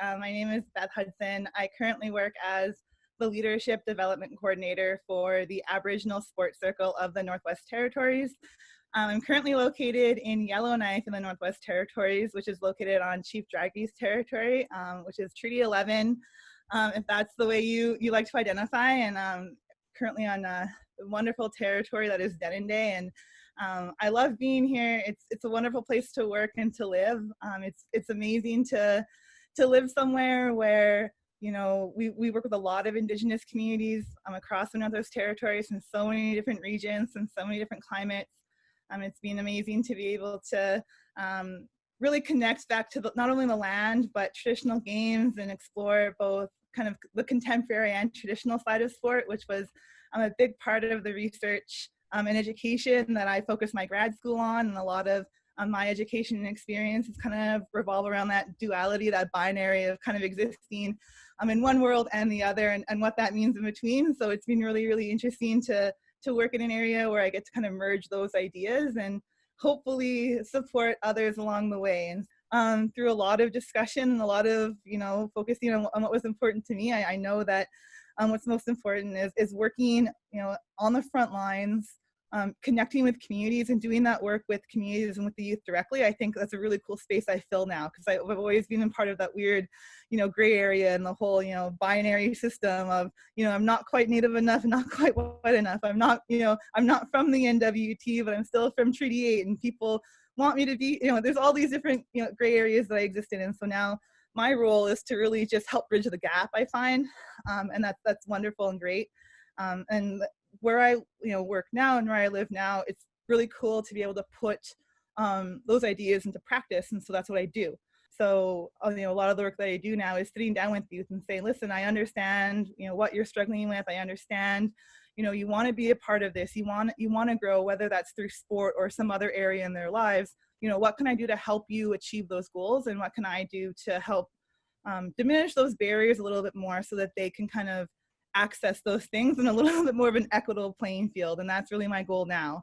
My name is Beth Hudson. I currently work as the Leadership Development Coordinator for the Aboriginal Sports Circle of the Northwest Territories. I'm currently located in Yellowknife in the Northwest Territories, which is located on Chief Drago's territory, which is Treaty 11, if that's the way you like to identify. And currently on a wonderful territory that is Denendeh, and I love being here. It's a wonderful place to work and to live. It's amazing to live somewhere where we work with a lot of Indigenous communities across the Northwest Territories in so many different regions and so many different climates. It's been amazing to be able to really connect back to not only the land, but traditional games, and explore both kind of the contemporary and traditional side of sport, which was a big part of the research and education that I focused my grad school on. And a lot of my education and experience is kind of revolve around that duality, that binary of kind of existing in one world and the other, and what that means in between. So it's been really, really interesting to work in an area where I get to kind of merge those ideas and hopefully support others along the way. And through a lot of discussion and a lot of, focusing on what was important to me, I know that what's most important is working, on the front lines, connecting with communities and doing that work with communities and with the youth directly. I think that's a really cool space I fill now, because I've always been a part of that weird, gray area and the whole, binary system of, I'm not quite Native enough and not quite white enough. I'm not from the NWT, but I'm still from Treaty 8, and people want me to be, there's all these different, gray areas that I existed in. So now my role is to really just help bridge the gap, I find, and that's wonderful and great. And where I work now and where I live now, it's really cool to be able to put those ideas into practice, and so that's what I do. So a lot of the work that I do now is sitting down with youth and saying, listen, I understand what you're struggling with. I understand you want to be a part of this. You want to grow, whether that's through sport or some other area in their lives. What can I do to help you achieve those goals, and what can I do to help diminish those barriers a little bit more, so that they can kind of access those things in a little bit more of an equitable playing field. And that's really my goal now.